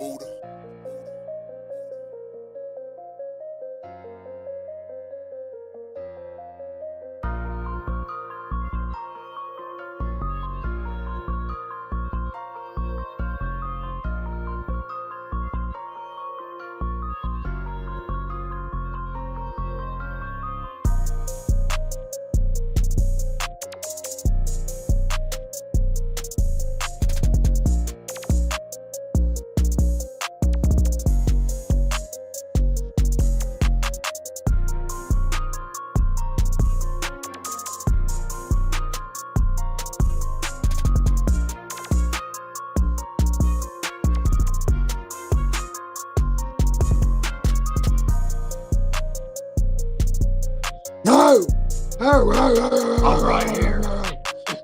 No! I'm right here.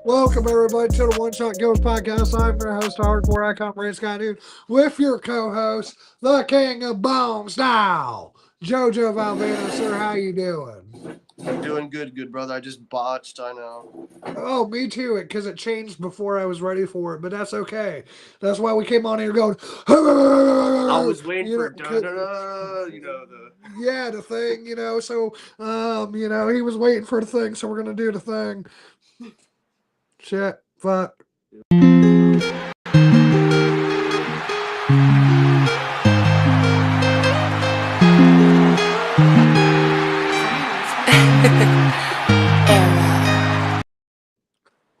Welcome, everybody, to the One Shot Kills podcast. I'm your host, Hardcore Icon Race Guy Dude, with your co host, the King of Bones Now, Jojo Valvano. Sir, how you doing? I'm doing good, brother. I just botched, I know. Oh, me too, because it changed before I was ready for it, but that's okay. That's why we came on here going, I was waiting for da-da-da, Yeah, the thing, so, he was waiting for the thing, so we're going to do the thing. Shit, fuck.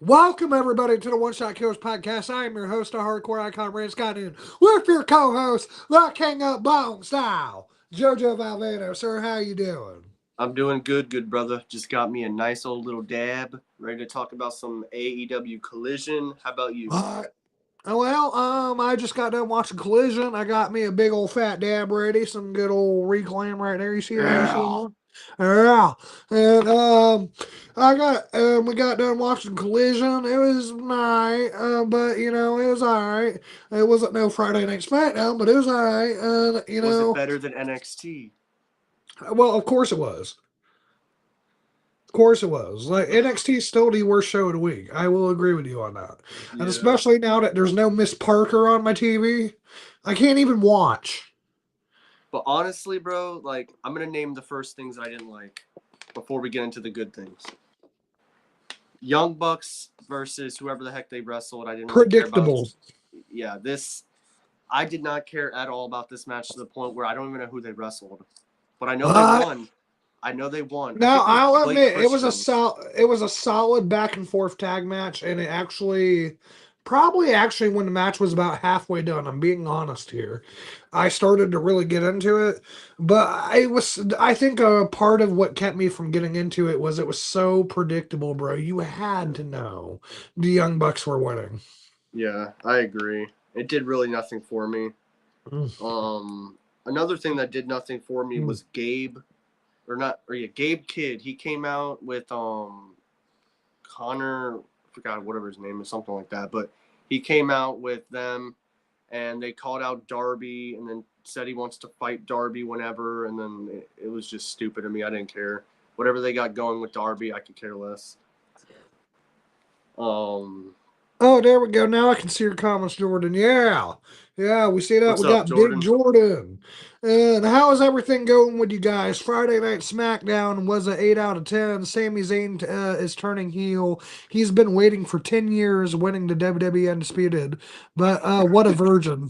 Welcome, everybody, to the One Shot Kills podcast. I am your host, the Hardcore Icon Race Guy Dude, with your co-host, the King of Bone Style, Jojo Valvano. Sir, how you doing? I'm doing good, brother. Just got me a nice old little dab. Ready to talk about some AEW Collision. How about you? I just got done watching Collision. I got me a big old fat dab ready. Some good old reclaim right there. You see that? Yeah. And we got done watching Collision. It was nice, but it was alright. It wasn't no Friday Night SmackDown, but it was alright. Was it better than NXT? Well, of course it was. Of course it was. Like, NXT is still the worst show of the week. I will agree with you on that. Yeah. And especially now that there's no Miss Parker on my TV, I can't even watch. But honestly, bro, like, I'm going to name the first things I didn't like before we get into the good things. Young Bucks versus whoever the heck they wrestled. I didn't really care about. Yeah, I did not care at all about this match to the point where I don't even know who they wrestled. But I know they won. I know they won. Now, I'll admit, it was a solid back and forth tag match, and it probably when the match was about halfway done, I'm being honest here, I started to really get into it. But I think a part of what kept me from getting into it was so predictable, bro. You had to know the Young Bucks were winning. Yeah, I agree. It did really nothing for me. Another thing that did nothing for me was Gabe Kidd. He came out with Connor, I forgot whatever his name is, something like that. But he came out with them, and they called out Darby, and then said he wants to fight Darby whenever, and then it was just stupid to me. I didn't care. Whatever they got going with Darby, I could care less. Oh, there we go. Now I can see your comments, Jordan. Yeah, we see that. What's we up, got Jordan? Big Jordan. And how is everything going with you guys? Friday Night SmackDown was an 8 out of 10. Sami Zayn is turning heel. He's been waiting for 10 years, winning the WWE Undisputed. But what a virgin.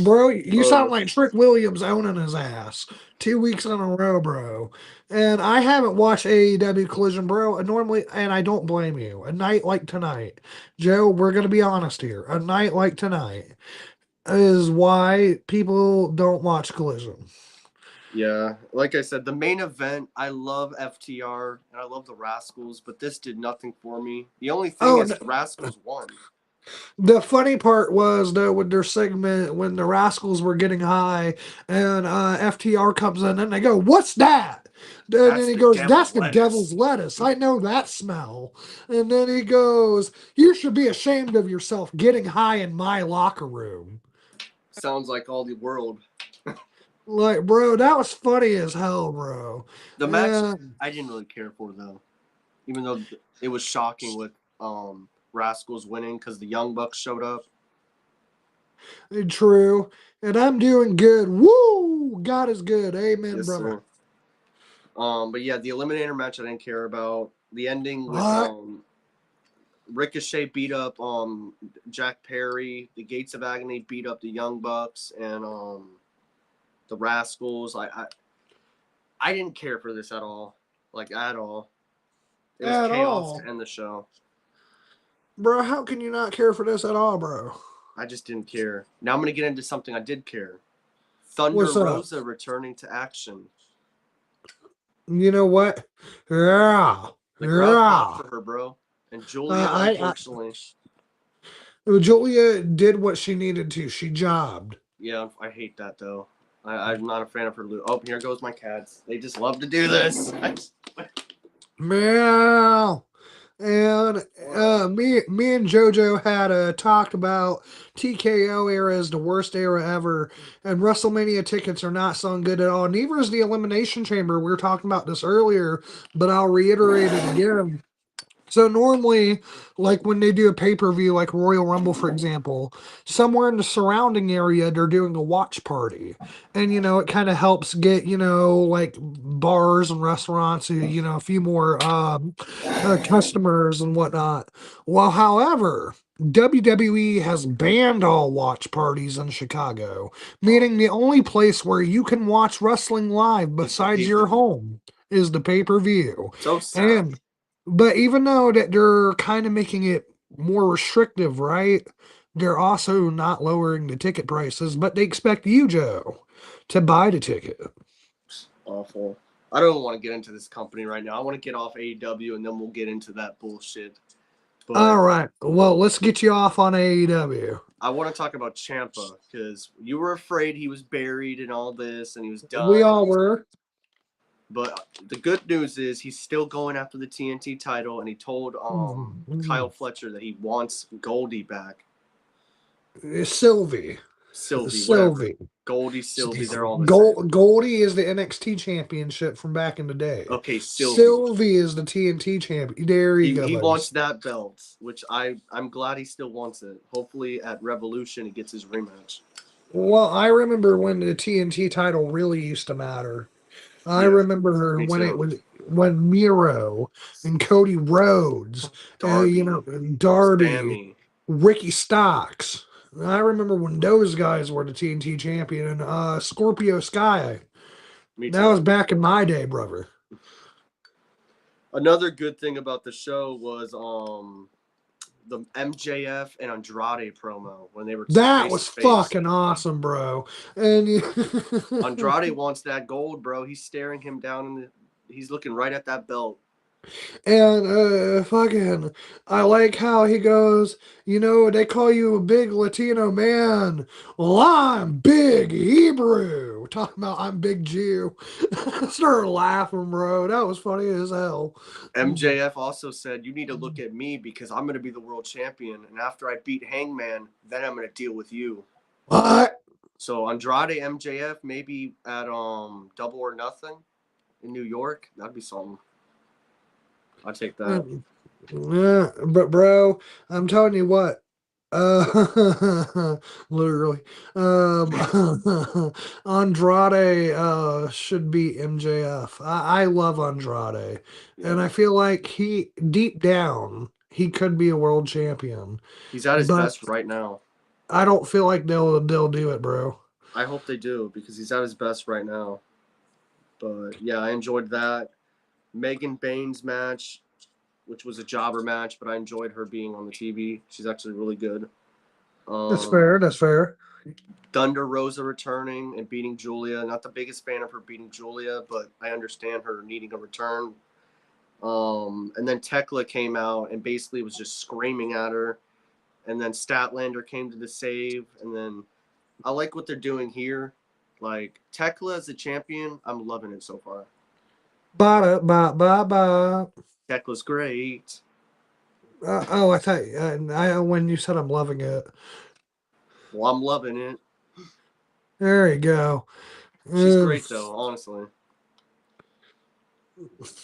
Bro, you sound like Trick Williams owning his ass 2 weeks in a row, bro. And I haven't watched AEW Collision, bro. And I don't blame you. A night like tonight, Joe, we're going to be honest here. A night like tonight is why people don't watch Collision. Yeah, like I said, the main event, I love FTR and I love the Rascals, but this did nothing for me. The only thing is the Rascals won. The funny part was, though, with their segment, when the Rascals were getting high, and FTR comes in, and they go, "What's that?" And then he goes, "That's the devil's lettuce. I know that smell." And then he goes, "You should be ashamed of yourself getting high in my locker room." Sounds like all the world. Like, bro, that was funny as hell, bro. The match, I didn't really care for, though. Even though it was shocking with Rascals winning because the Young Bucks showed up. True. And I'm doing good. Woo! God is good. Amen, Yes, brother. sir. But yeah, the Eliminator match I didn't care about. The ending with What? Ricochet beat up Jack Perry. The Gates of Agony beat up the Young Bucks and the Rascals. I didn't care for this at all. Like at all. It was At chaos all. to end the show. Bro, how can you not care for this at all, bro? I just didn't care. Now I'm gonna get into something I did care. Thunder What's up? Rosa returning to action. You know what? Yeah. The crowd popped Yeah. for her, bro. And Julia, unfortunately. Julia did what she needed to. She jobbed. Yeah, I hate that though. I'm not a fan of her. Oh, here goes my cats. They just love to do this. Meow. And me and JoJo had talked about TKO era is the worst era ever, and WrestleMania tickets are not selling good at all. Neither is the Elimination Chamber. We were talking about this earlier, but I'll reiterate it again. So normally, like when they do a pay-per-view, like Royal Rumble, for example, somewhere in the surrounding area, they're doing a watch party. And, it kind of helps get, like bars and restaurants, a few more customers and whatnot. Well, however, WWE has banned all watch parties in Chicago, meaning the only place where you can watch wrestling live besides your home is the pay-per-view. So sad. And but even though that they're kind of making it more restrictive, right? They're also not lowering the ticket prices, but they expect you, Joe, to buy the ticket. Awful. I don't want to get into this company right now. I want to get off AEW and then we'll get into that bullshit. But all right. Well, let's get you off on AEW. I want to talk about Ciampa because you were afraid he was buried and all this and he was done. We all were. But the good news is he's still going after the TNT title, and he told Kyle Fletcher that he wants Goldie back. Sylvie. Whatever. Goldie, Sylvie, they're all the same. Goldie is the NXT championship from back in the day. Okay, Sylvie is the TNT champion. There you go. He wants that belt, which I'm glad he still wants it. Hopefully at Revolution he gets his rematch. Well, I remember when the TNT title really used to matter. I remember when Miro and Cody Rhodes, Darby, Ricky Stocks. I remember when those guys were the TNT champion and Scorpio Sky. That was back in my day, brother. Another good thing about the show was the MJF and Andrade promo when they were that was fucking awesome, bro. And Andrade wants that gold, bro. He's staring him down he's looking right at that belt. And fucking, I like how he goes, they call you a big Latino man. Well, I'm big Hebrew. Talking about I'm big Jew. Started laughing, bro. That was funny as hell. MJF also said, you need to look at me because I'm going to be the world champion. And after I beat Hangman, then I'm going to deal with you. What? So Andrade, MJF, maybe at Double or Nothing in New York. That'd be something. I'll take that. Yeah, but bro, I'm telling you what. Literally. Andrade should beat MJF. I love Andrade. Yeah. And I feel like he deep down he could be a world champion. He's at his best right now. I don't feel like they'll do it, bro. I hope they do because he's at his best right now. But yeah, I enjoyed that. Megan Baines match, which was a jobber match, but I enjoyed her being on the TV. She's actually really good. That's fair. That's fair. Thunder Rosa returning and beating Julia. Not the biggest fan of her beating Julia, but I understand her needing a return. And then Tekla came out and basically was just screaming at her. And then Statlander came to the save. And then I like what they're doing here. Like, Tekla as a champion, I'm loving it so far. Ba-da-ba-ba-ba. Tekla's great. I thought when you said I'm loving it. Well, I'm loving it. There you go. She's great, though, honestly.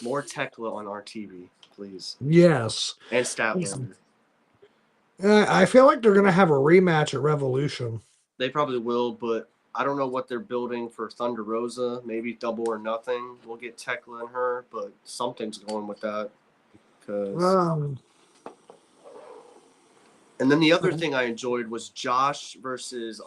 More Tekla on our TV, please. Yes. And Statlander. I feel like they're gonna have a rematch at Revolution. They probably will, but I don't know what they're building for Thunder Rosa. Maybe double or nothing. We'll get Tekla and her, but something's going with that. Cause... And then the other thing I enjoyed was Josh versus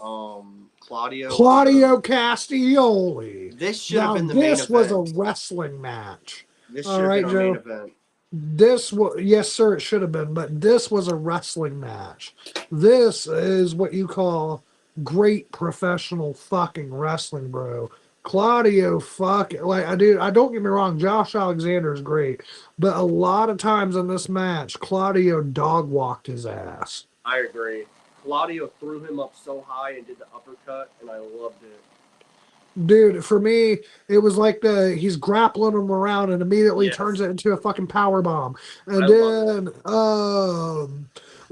Claudio. Claudio Castiglione. This should have been the main event. This was a wrestling match. This should have been our main event. This was, yes, sir, it should have been, but this was a wrestling match. This is what you call great professional fucking wrestling, bro. Claudio, I don't get me wrong, Josh Alexander is great, but a lot of times in this match, Claudio dog walked his ass. I agree. Claudio threw him up so high and did the uppercut, and I loved it. Dude, for me, it was like he's grappling him around and immediately turns it into a fucking power bomb. And then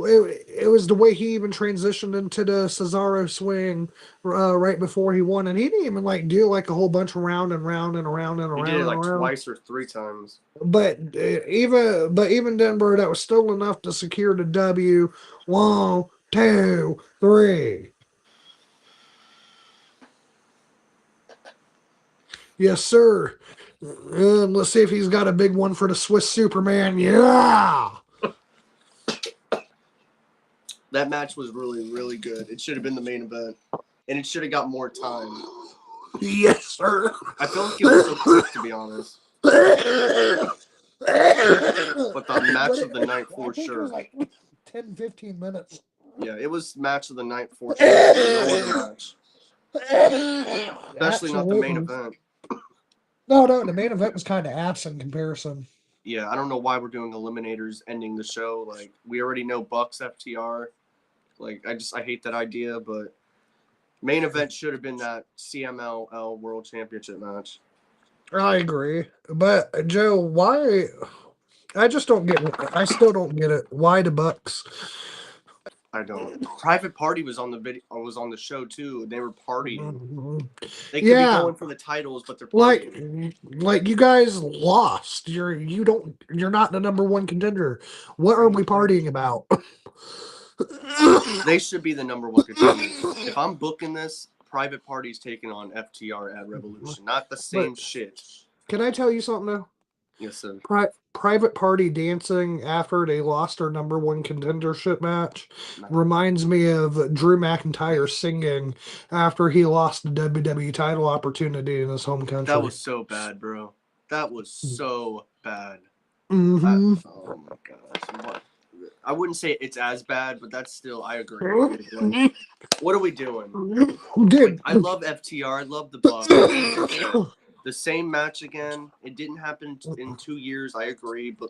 it was the way he even transitioned into the Cesaro swing right before he won, and he didn't even do like a whole bunch of round and round and around and around. He did it like twice or three times. But even then, bro, that was still enough to secure the W. 1, 2, 3. Yes, sir. Let's see if he's got a big one for the Swiss Superman. Yeah. That match was really, really good. It should have been the main event, and it should have got more time. Yes, sir. I feel like it was so quick, to be honest. But the match of the night for sure. It was like 10, 15 minutes. Yeah, it was match of the night for sure. No match. Especially not the main event. No, the main event was kind of ass in comparison. Yeah, I don't know why we're doing eliminators ending the show. Like, we already know Bucks FTR. Like, I hate that idea, but main event should have been that CMLL World Championship match. I agree. But, Joe, why? I still don't get it. Why the Bucks? I don't. Private Party was on the video. Was on the show too. They were partying. They could be going for the titles, but they're partying. Like you guys lost. You're not the number one contender. What are we partying about? They should be the number one contender. If I'm booking this, Private Party's taking on FTR at Revolution. Not the same shit. Can I tell you something though? Yes, sir. Private Party dancing after they lost their number one contendership match reminds me of Drew McIntyre singing after he lost the WWE title opportunity in his home country. That was so bad, bro. That was so bad. Mm-hmm. Oh my gosh. I wouldn't say it's as bad, but that's still, I agree. What are we doing? Dude. I love FTR. I love the Bucks. The same match again. It didn't happen in 2 years. I agree, but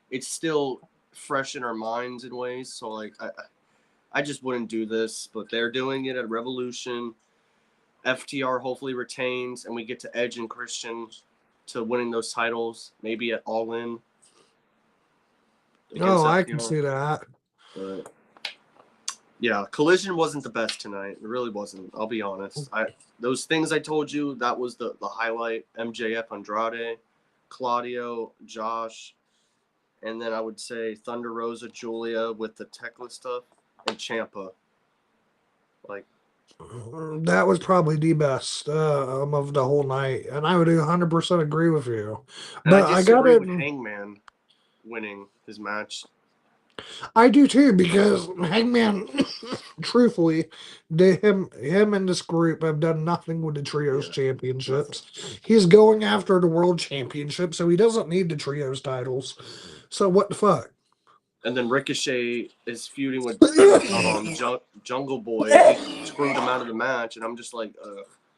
it's still fresh in our minds in ways. So I just wouldn't do this. But they're doing it at Revolution. FTR hopefully retains, and we get to Edge and Christian to winning those titles. Maybe at All In. Oh, I can see that. But yeah, Collision wasn't the best tonight. It really wasn't. I'll be honest. Those things I told you, that was the highlight. MJF, Andrade, Claudio, Josh, and then I would say Thunder Rosa, Julia with the Tekla stuff, and Ciampa. That was probably the best of the whole night, and I would 100% agree with you. But I disagree with Hangman winning his match. I do too, because Hangman, truthfully, him and this group have done nothing with the Trios championships. He's going after the World Championship, so he doesn't need the Trios titles. So what the fuck? And then Ricochet is feuding with Jungle Boy. He screwed him out of the match, and I'm just like,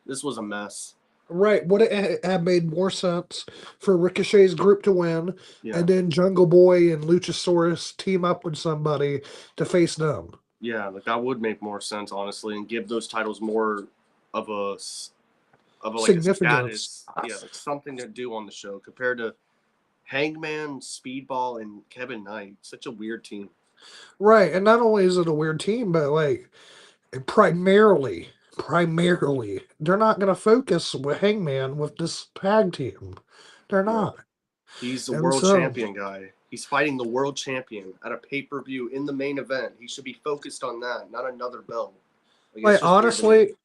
this was a mess. Right. Would it have made more sense for Ricochet's group to win, and then Jungle Boy and Luchasaurus team up with somebody to face them? Yeah, that would make more sense, honestly, and give those titles more of a significance. Yeah, something to do on the show compared to Hangman, Speedball, and Kevin Knight. Such a weird team. Right, and not only is it a weird team, but primarily, they're not going to focus with Hangman with this tag team. They're not. He's the world champion guy. He's fighting the world champion at a pay-per-view in the main event. He should be focused on that, not another belt. Like, it's Like just weird to me. honestly,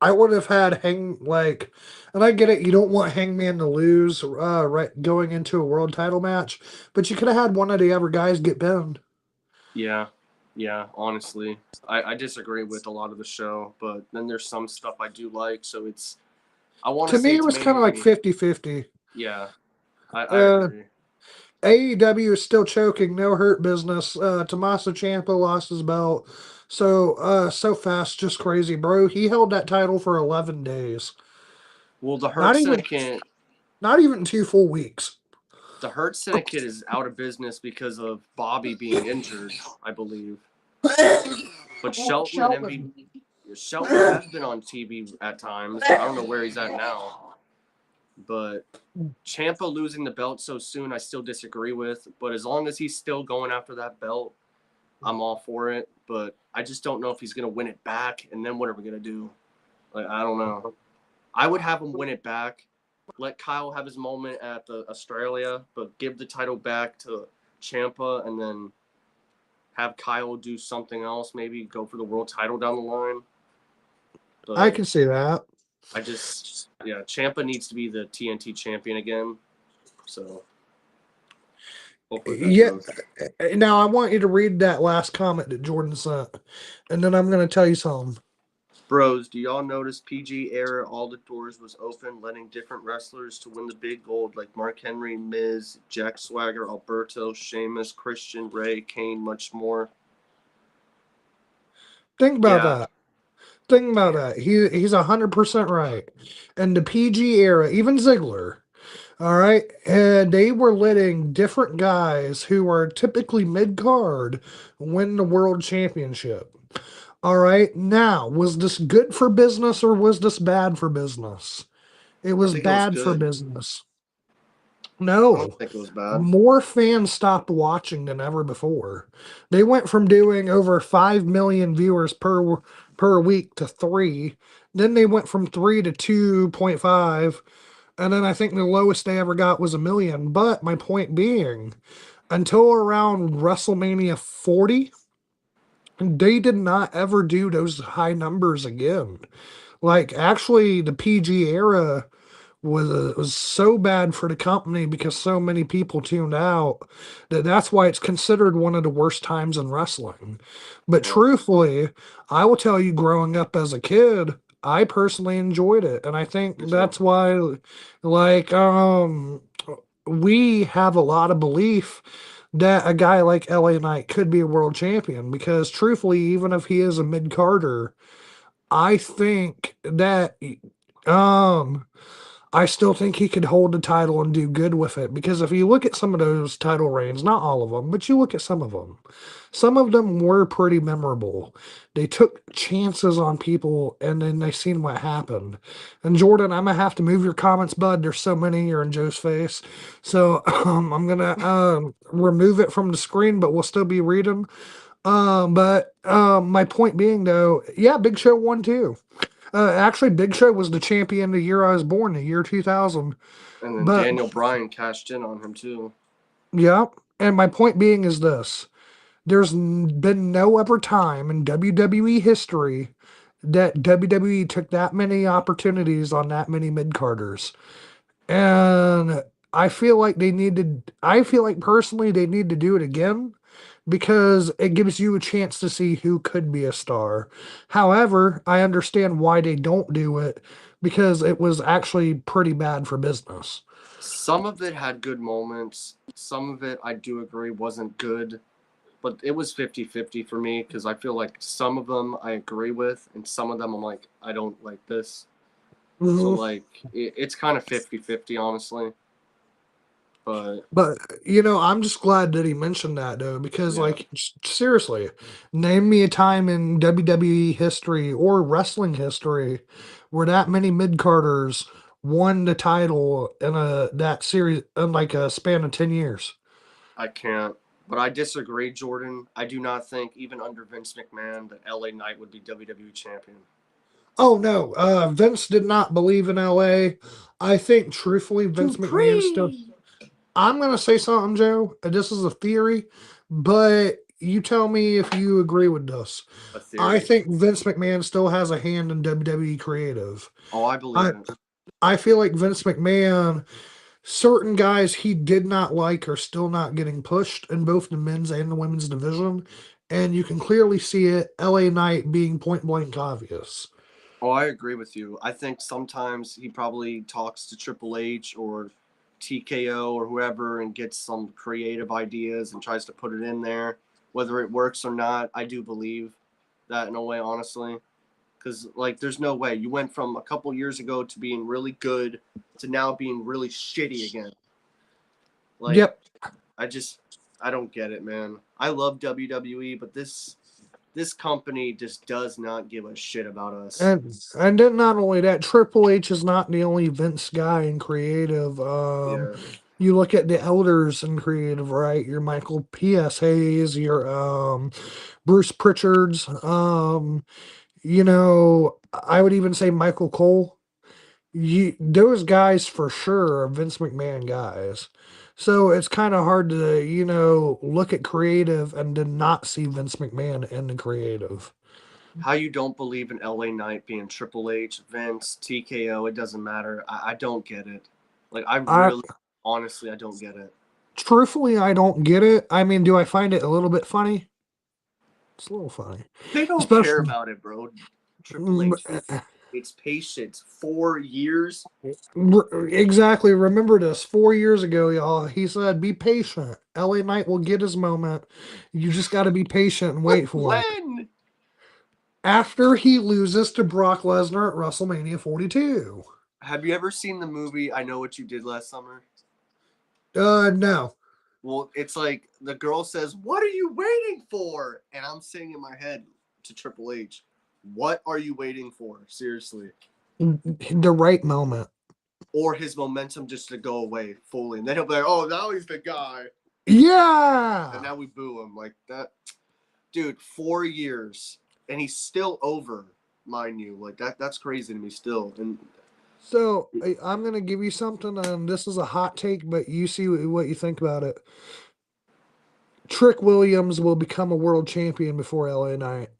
I would have had and I get it. You don't want Hangman to lose, right, going into a world title match, but you could have had one of the other guys get pinned. Yeah, yeah. Honestly, I disagree with a lot of the show, but then there's some stuff I do like. So I want to To me, say it it's was kind of like mainly 50-50. yeah. I Uh, agree. AEW is still choking, no hurt business. Tommaso Ciampa lost his belt. So fast, just crazy, bro. He held that title for 11 days. Well, Not even not even 2 full weeks. The Hurt Syndicate is out of business because of Bobby being injured, I believe. But Shelton has been on TV at times. I don't know where he's at now. But Ciampa losing the belt so soon, I still disagree with. But as long as he's still going after that belt, I'm all for it. But I just don't know if he's going to win it back. And then what are we going to do? Like, I don't know. I would have him win it back. Let Kyle have his moment at the Australia, but give the title back to Ciampa, and then have Kyle do something else. Maybe go for the world title down the line. But I can see that. Ciampa needs to be the TNT champion again. So hopefully that Yeah. goes. Now I want you to read that last comment that Jordan sent, and then I'm going to tell you something. Bros, do y'all notice PG era all the doors was open, letting different wrestlers to win the big gold like Mark Henry, Miz, Jack Swagger, Alberto, Sheamus, Christian, Ray, Kane, much more. Think about that. Think about that. He's 100% right. And the PG era, even Ziggler, all right, and they were letting different guys who are typically mid card win the world championship. All right, now was this good for business or was this bad for business? It I was think it was bad for good. business. I don't No, think it was bad. more fans stopped watching than ever before. They went from doing over 5 million viewers per week to 3. Then they went from 3 to 2.5. And then I think the lowest they ever got was 1 million. But my point being, until around WrestleMania 40, they did not ever do those high numbers again. Like, actually, the PG era was so bad for the company because so many people tuned out that's why it's considered one of the worst times in wrestling. But Well, truthfully, I will tell you, growing up as a kid, I personally enjoyed it, and I me think too. that's why, like, we have a lot of belief that a guy like LA Knight could be a world champion because truthfully, even if he is a mid carder, I think that um I still think he could hold the title and do good with it because if you look at some of those title reigns, not all of them, but you look at some of them were pretty memorable. They took chances on people and then they seen what happened. And Jordan, I'm gonna have to move your comments, bud. There's so many here in Joe's face. So I'm gonna remove it from the screen, but we'll still be reading. But my point being though, yeah, Big Show won too. Actually, Big Show was the champion the year I was born, the year 2000. And then But Daniel Bryan cashed in on him too. yeah, and my point being is this: been no other time in WWE history that WWE took that many opportunities on that many mid carders, and I feel like personally they need to do it again because it gives you a chance to see who could be a star. However, I understand why they don't do it because it was actually pretty bad for business. Some of it had good moments. Some of it, I do agree, wasn't good. But it was 50-50 for me because I feel like some of them I agree with, and some of them I'm like, I don't like this. So, Mhm. like, it's kind of 50-50, honestly. But, But I'm just glad that he mentioned that though, because yeah, like seriously, name me a time in WWE history or wrestling history where that many mid carders won the title in a that series in like a span of 10 years. I can't. But I disagree, Jordan. I do not think, even under Vince McMahon, that LA Knight would be WWE champion. Oh no, Vince did not believe in LA. I think truthfully, Vince McMahon still Dupree! I'm gonna say something, Joe. This is a theory, but you tell me if you agree with this. A I theory. think Vince McMahon still has a hand in WWE creative. Oh, I believe I it. I feel like Vince McMahon, certain guys he did not like are still not getting pushed in both the men's and the women's division, and you can clearly see it. LA Knight being point blank obvious. Oh, I agree with you. I think sometimes he probably talks to Triple H or TKO or whoever and gets some creative ideas and tries to put it in there. Whether it works or not, I do believe that in a way, honestly. Because, like, there's no way. You went from a couple years ago to being really good to now being really shitty again. Like, Yep. I just, I don't get it, man. I love WWE, but this company just does not give a shit about us. And then not only that, Triple H is not the only Vince guy in creative. Yeah. You look at the elders in creative, right? Your Michael P.S. Hayes, your Bruce Pritchards. I would even say Michael Cole. Those guys for sure are Vince McMahon guys. So it's kind of hard to, look at creative and to not see Vince McMahon in the creative. How you don't believe in LA Knight being Triple H, Vince, TKO, it doesn't matter. I don't get it. Like, I I really, honestly, I don't get it. Truthfully, I don't get it. I mean, do I find it a little bit funny? It's a little funny, They don't care especially about it, bro. Triple H, it's patience. 4 years. exactly. Remember this 4 years ago, y'all. He said, "Be patient. LA Knight will get his moment. You just got to be patient and wait for it." When? After he loses to Brock Lesnar at WrestleMania 42. Have you ever seen the movie I Know What You Did Last Summer? No. Well, it's like the girl says, "What are you waiting for?" And I'm saying in my head to Triple H, "What are you waiting for? Seriously." The right moment. Or his momentum just to go away fully. And then he'll be like, "Oh, now he's the guy." And Yeah. now we boo him. Like that. Dude, 4 years. And he's still over, mind you. Like that's crazy to me still. And So I'm gonna give you something, and this is a hot take, but you see what you think about it. Trick Williams will become a world champion before LA Knight.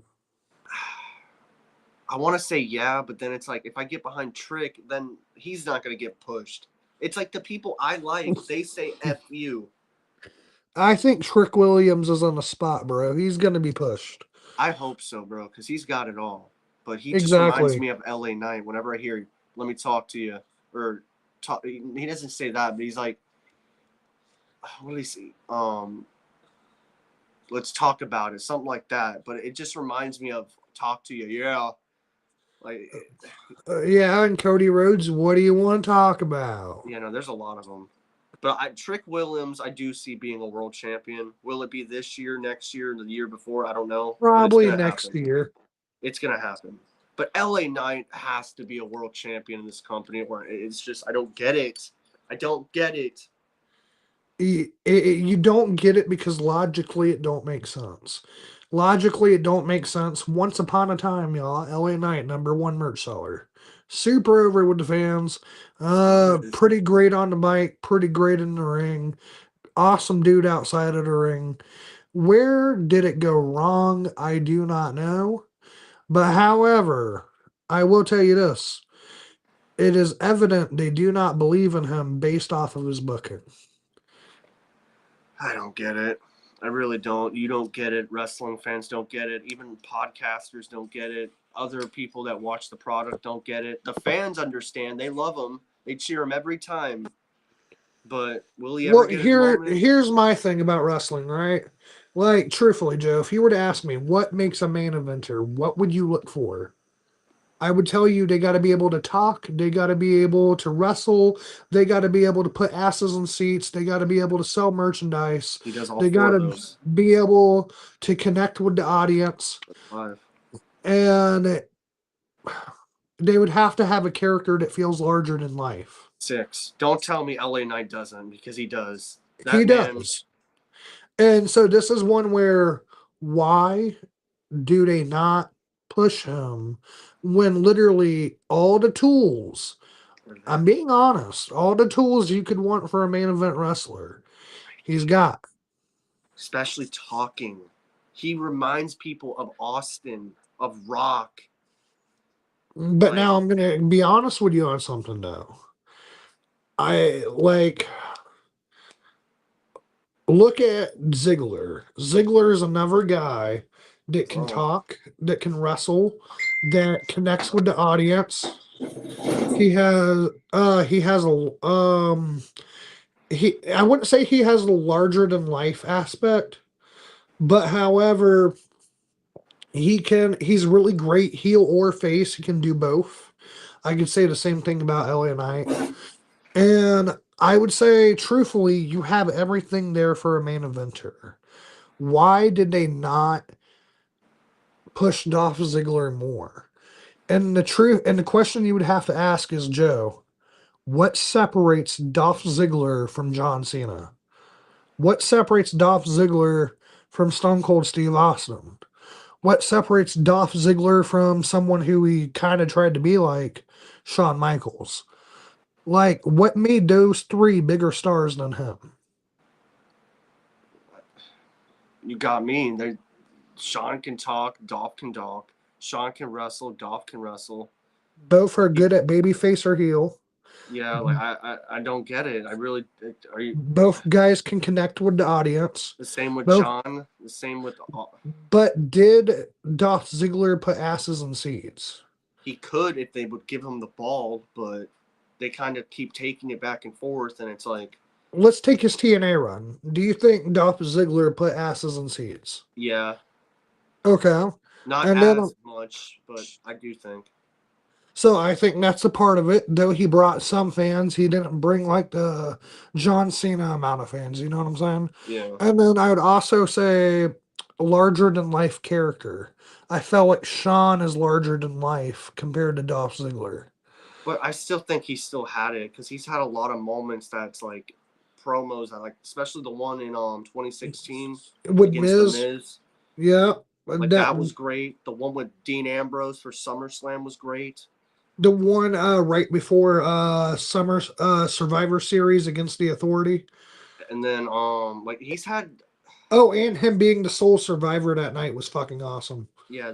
I want to say yeah, but then it's like if I get behind Trick, then he's not gonna get pushed. It's like the people I like, they say F you. I think Trick Williams is on the spot, bro. He's gonna be pushed. I hope so, bro, because he's got it all. But he just reminds Exactly. me of LA Knight whenever I hear, "Let me talk to you," or talk. He doesn't say that, but he's like, what do he say? Let's talk about it, something like that. But it just reminds me of talk to you, yeah. Like, Yeah, and Cody Rhodes, what do you want to talk about? there's a lot of them. But Trick Williams, I do see being a world champion. Will it be this year, next year, the year before? I don't know, but it's Probably gonna next happen. year. It's gonna happen. But LA Knight has to be a world champion in this company. Where it's just, I don't get it. I don't get it. You don't get it because logically it don't make sense. Logically, it don't make sense. Once upon a time, y'all, LA Knight, #1 merch seller. Super over with the fans. Pretty great on the mic, pretty great in the ring. Awesome dude outside of the ring. Where did it go wrong? I do not know. But however, I will tell you this. It is evident they do not believe in him based off of his booking. I don't get it. I really don't. You don't get it. Wrestling fans don't get it. Even podcasters don't get it. Other people that watch the product don't get it. The fans understand. They love him. They cheer him every time. But will he ever Well, get his moment? here's my thing about wrestling, right? Like, truthfully, Joe, if you were to ask me what makes a main eventer, what would you look for? I would tell you they got to be able to talk, they got to be able to wrestle, they got to be able to put asses in seats, they got to be able to sell merchandise, He does all they four got of to those. be able to connect with the audience, Five, and they would have to have a character that feels larger than life. six. Don't tell me LA Knight doesn't, because he does. He That man, does. And so this is one where why do they not push him when literally all the tools I'm being honest. All the tools you could want for a main event wrestler, he's got. Especially talking. He reminds people of Austin, of Rock. But Like, now I'm gonna be honest with you on something though. I like look at Ziggler. Ziggler is another guy that can oh, talk, that can wrestle, that connects with the audience. He has a he I wouldn't say he has a larger than life aspect, but however, he's really great heel or face. He can do both. I could say the same thing about LA Knight. And I would say truthfully, you have everything there for a main eventer. Why did they not push Dolph Ziggler more? And the question you would have to ask is, Joe, what separates Dolph Ziggler from John Cena? What separates Dolph Ziggler from Stone Cold Steve Austin? What separates Dolph Ziggler from someone who he kind of tried to be like, Shawn Michaels? Like, what made those three bigger stars than him? you got me. Sean can talk, Dolph can talk. Sean can wrestle, Dolph can wrestle. Both are He, good at babyface or heel. yeah, like I don't get it. I really are you Both guys can connect with the audience. the same with Both, John, the same with but did Dolph Ziggler put asses in seats? he could if they would give him the ball, but they kind of keep taking it back and forth, and it's like, Let's take his TNA run. Do you think Dolph Ziggler put asses in seats? yeah, Okay. not And then, as much, but I do think, so I think that's a part of it. Though he brought some fans, he didn't bring like the John Cena amount of fans. You know what I'm saying? yeah. And then I would also say larger than life character. I felt like Sean is larger than life compared to Dolph Ziggler. But I still think he still had it because he's had a lot of moments that's like promos. I like, especially the one in 2016 With against the Miz, Miz. yeah, Like that that was great. The one with Dean Ambrose for SummerSlam was great. the one right before Summer Survivor Series against the Authority. And then like he's had, Oh, and him being the sole survivor that night was fucking awesome. yeah,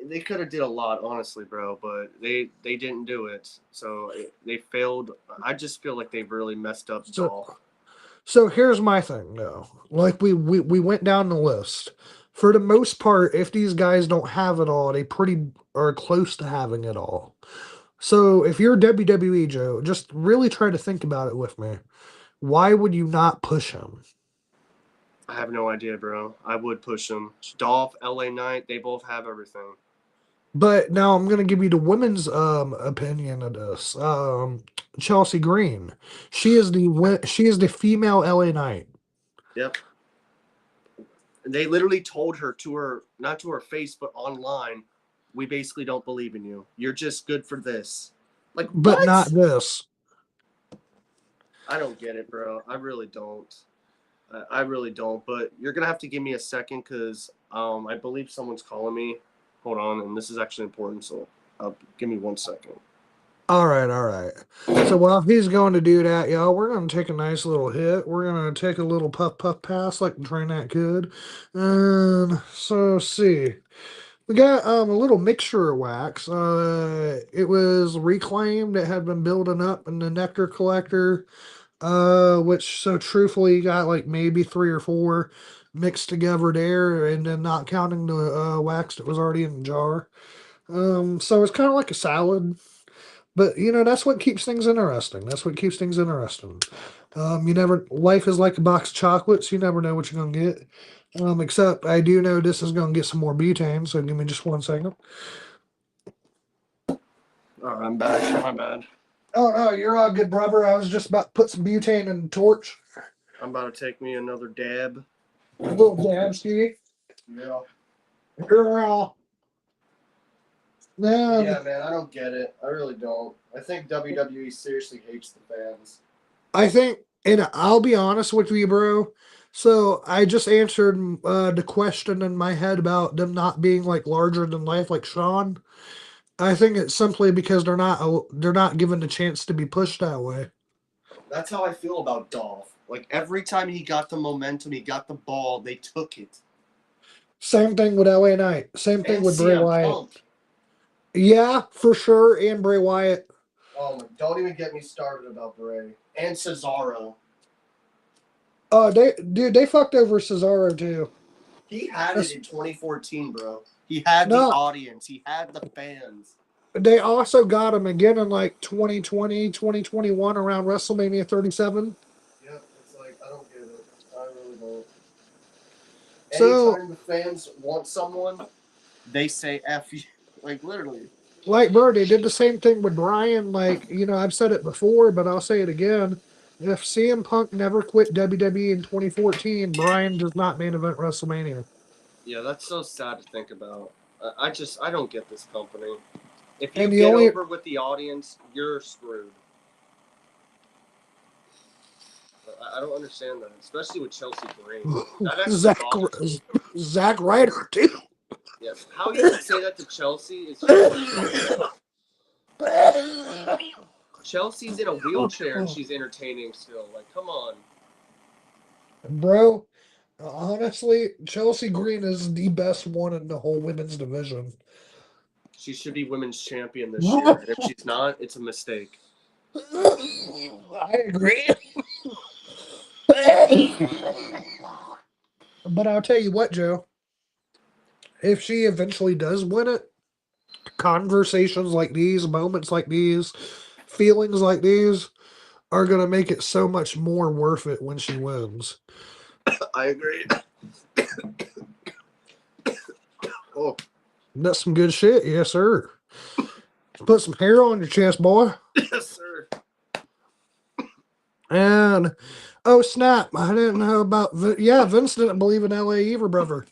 they could have did a lot, honestly, bro, but they didn't do it. So they failed. I just feel like they've really messed up So Dolph. so here's my thing though. Like we went down the list. For the most part, if these guys don't have it all, they pretty are close to having it all. So if you're WWE Joe, just really try to think about it with me. Why would you not push him? I have no idea, bro. I would push him. Dolph, LA Knight, they both have everything. But now I'm gonna give you the women's opinion of this. Chelsea Green. She is the female LA Knight. Yep. And they literally told her to her, not to her face, but online, we basically don't believe in you. You're just good for this. Like But not what? this. I don't get it, bro. I really don't. I really don't. But you're gonna have to give me a second because I believe someone's calling me. Hold on, and this is actually important. So give me 1 second. All right, all right. So while he's going to do that, y'all, we're gonna take a nice little hit. We're gonna take a little puff puff pass like the train that could. And so let's see. We got a little mixture of wax. It was reclaimed. It had been building up in the nectar collector. Which so truthfully you got like maybe three or four mixed together there, and then not counting the wax that was already in the jar. So it's kind of like a salad. But you know, that's what keeps things interesting. That's what keeps things interesting. You never life is like a box of chocolates. You never know what you're gonna get. Except I do know this is gonna get some more butane, so give me just 1 second. All right, I'm back. My bad. Oh no, you're all good, brother. I was just about to put some butane in the torch. I'm about to take me another dab. A little dab ski. Yeah. Girl. Yeah, man, I don't get it. I really don't. I think WWE seriously hates the fans. I think, and I'll be honest with you, bro. So I just answered the question in my head about them not being like larger than life, like Sean. I think it's simply because they're not given the chance to be pushed that way. That's how I feel about Dolph. Like every time he got the momentum, he got the ball, they took it. Same thing with LA Knight. Same thing And with Bray CM Wyatt. Punk. Yeah, for sure. And Bray Wyatt. Oh my! Don't even get me started about Bray and Cesaro. They fucked over Cesaro too. He had it in 2014, bro. He had the audience. He had the fans. They also got him again in like 2020, 2021 around WrestleMania 37. Yep, it's like, I don't get it. I really don't. So, anytime the fans want someone, they say F you. Like, literally. like, bro, they did the same thing with Brian. Like, I've said it before, but I'll say it again. If CM Punk never quit WWE in 2014, Brian does not main event WrestleMania. Yeah, that's so sad to think about. I don't get this company. If you And get over with the audience, you're screwed. I don't understand that, especially with Chelsea Green. Zack Ryder, too. Yeah, how you can say that to Chelsea is just... Chelsea's in a wheelchair and she's entertaining still. Like, come on. Bro, honestly, Chelsea Green is the best one in the whole women's division. She should be women's champion this year. And if she's not, it's a mistake. I agree. But I'll tell you what, Joe. If she eventually does win it, conversations like these, moments like these, feelings like these are going to make it so much more worth it when she wins. I agree. Oh. That's some good shit. Yes, sir. Put some hair on your chest, boy. Yes, sir. And, oh, snap. I didn't know about... Vince didn't believe in LA either, brother.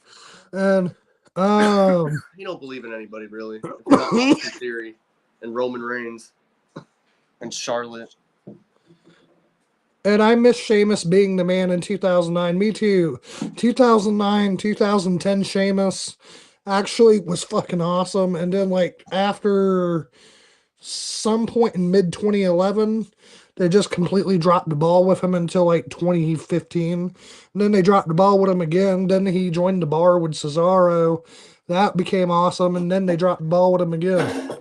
And, he don't believe in anybody, really. It's not Austin Theory and Roman Reigns and Charlotte. And I miss Sheamus being the man in 2009. Me too. 2009, 2010 Sheamus actually was fucking awesome. And then, like, after some point in mid 2011, they just completely dropped the ball with him until like 2015. And then they dropped the ball with him again. Then he joined the bar with Cesaro. That became awesome. And then they dropped the ball with him again.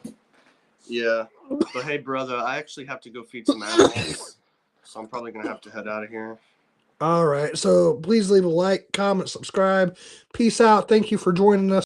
Yeah. But hey, brother, I actually have to go feed some animals. So I'm probably going to have to head out of here. All right. So please leave a like, comment, subscribe. Peace out. Thank you for joining us.